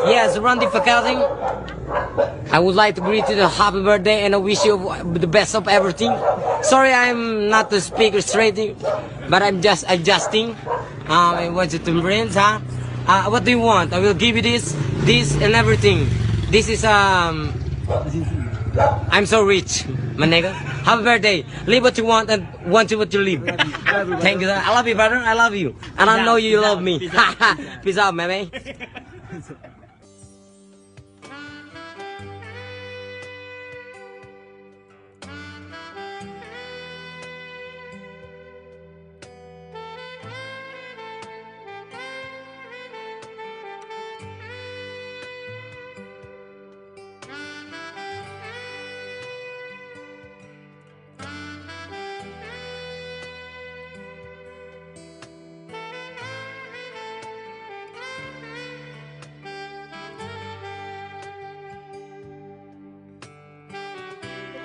Yes, Randy Fakazing. I would like to greet you a happy birthday and I wish you the best of everything. Sorry, I'm not the speaker straight, but I'm just adjusting. I want you to brains, huh? What do you want? I will give you this, and everything. This is I'm so rich, my nigga. Happy birthday. Live what you want and want what you live. Thank you, sir. I love you, brother. I love you, and I know you love me. Peace out, man.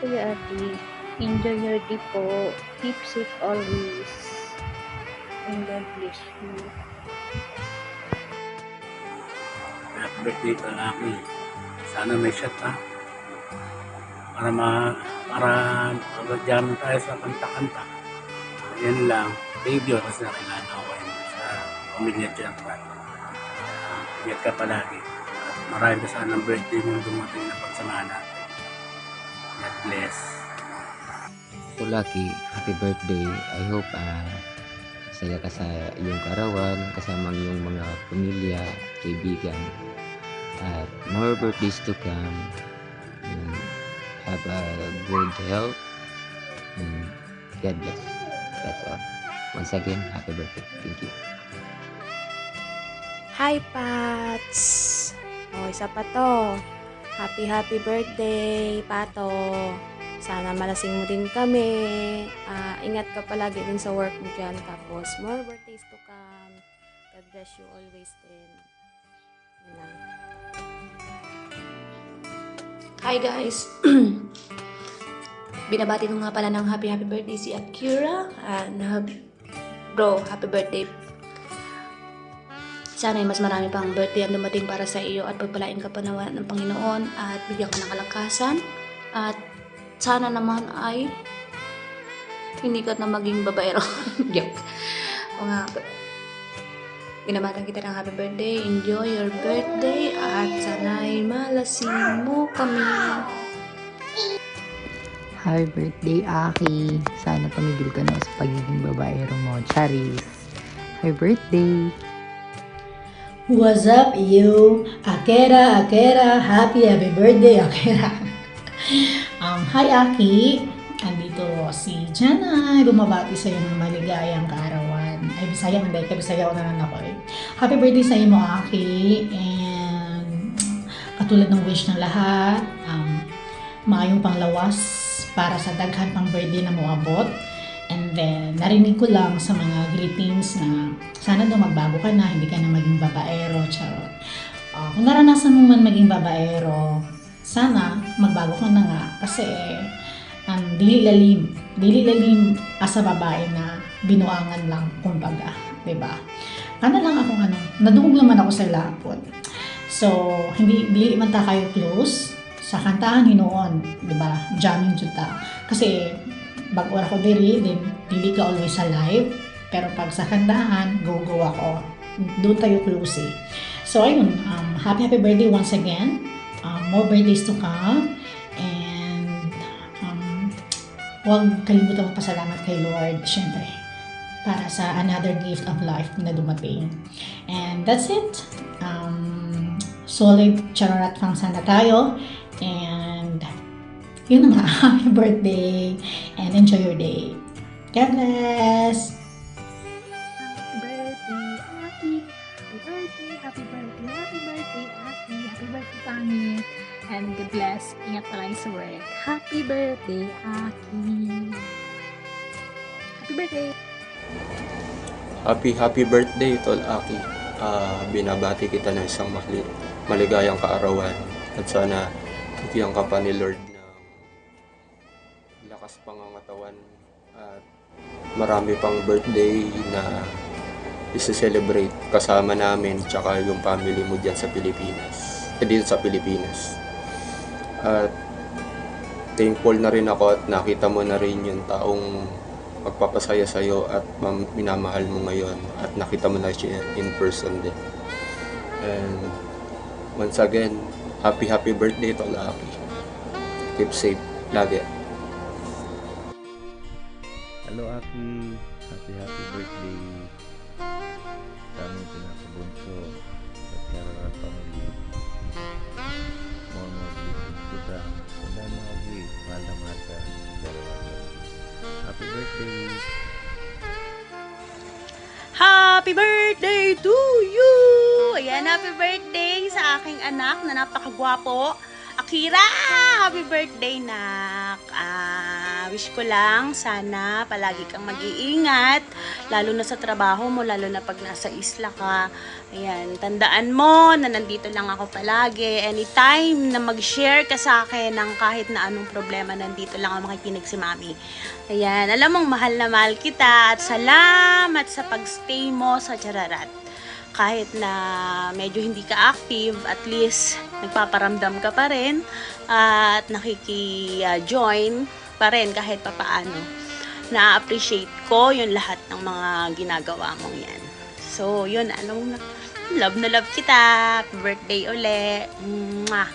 Kuya Ate, enjoy your day po. Keep safe always. And God bless you. Happy birthday ka Aki. Sana may shot ha. Para mag-jam tayo sa kanta-kanta. Yan lang. Thank you kasi nakilala ko kayo sa pamilya dyan. Ingat ka palagi. At marami pa sana ang birthday mo dumating na pagsamahan natin. God bless. So Lucky, happy birthday. I hope masaya ka sa iyong karawan, kasama ang iyong mga pamilya, kaibigan. At more birthdays to come. And have a good health. And God bless. That's all. Once again, happy birthday. Thank you. Hi, Pats! O, isa pa to. Happy birthday, Pato. Sana malasing mo din kami. Ingat ka palagi din sa work mo dyan. Tapos, more birthdays to come. God bless you always din. Yun lang. Hi guys! Binabati ko nga pala ng happy birthday si Akira. Bro, happy birthday. Sana ay mas marami pang birthday ang dumating para sa iyo at pagpalain ka pa ng Panginoon at bigyan ka ng kalakasan. At sana naman ay hindi ka na maging babaero. Joke. O nga, binabatan kita ng happy birthday. Enjoy your birthday at sana'y malasing mo kami. Happy birthday, Aki. Sana tumigil ka na sa pagiging babaero mo. Charis. Happy birthday. What's up, you? Akira, happy birthday, Akira. Hi, Aki. Andito si Jana. Bumabati sa iyo ng maligayang kaarawan. Ay, Bisaya, hindi. Bisaya ko na lang ako eh. Happy birthday sa iyo mo, Aki. And katulad ng wish ng lahat, maayong panglawas para sa daghan pang birthday na moabot. And then, narinig ko lang sa mga greetings na sana daw magbago ka na, hindi ka na maging babaero, charot. Kung naranasan mo man maging babaero, sana magbago ka na nga kasi dili lalim as a babae na binuangan lang, kumbaga, diba? Ano lang akong nadungog naman ako sa lapot. So, dili man ta kayo close sa kantahan hinoon, diba? Jamming juta. Kasi, bago ako dili ka always alive. Pero pag sa kantahan, go ako. Doon tayo close eh. So, ayun. Happy birthday once again. More birthdays to come. And, huwag kalimutan magpasalamat kay Lord, syempre, para sa another gift of life na dumating. And that's it. Solid chararat fang sana tayo. And, yun na nga. Happy birthday. And enjoy your day. God bless. Happy birthday, Aki. Happy birthday, Aki. Happy birthday, Pangit. And God bless. Ingat palagi sa work. Happy birthday, Aki. Happy birthday. Happy birthday, Tol Aki. Binabati kita ng isang maligayang kaarawan at sana bigyan ka pa ni Lord ng lakas pangangatawan at marami pang birthday na isi-celebrate kasama namin tsaka yung family mo dyan sa Pilipinas. Dito sa Pilipinas. At thankful na rin ako at nakita mo na rin yung taong magpapasaya sa'yo at minamahal mo ngayon at nakita mo na siya in person din. And once again, happy birthday to Lucky. Keep safe lagi. Hello Aki, happy birthday sa aming pinakabunso sa Kararat family. More blessings to them. Salamat Aki, mahal na mahal ka sa Kararat. Happy birthday! Happy birthday to you! Ayan, happy birthday sa aking anak na napakagwapo. Akira! Happy birthday, nak! Wish ko lang, sana palagi kang mag-iingat, lalo na sa trabaho mo, lalo na pag nasa isla ka. Ayan, tandaan mo na nandito lang ako palagi. Anytime na mag-share ka sa akin ng kahit na anong problema, nandito lang ako makikinig si Mami. Ayan, alam mong mahal na mahal kita at salamat sa pag-stay mo sa Chararat. Kahit na medyo hindi ka active, at least nagpaparamdam ka pa rin at nakiki-join pa rin kahit papaano. Na-appreciate ko yung lahat ng mga ginagawa mong yan. So, yun, love na love kita. Happy birthday uli. Mwah!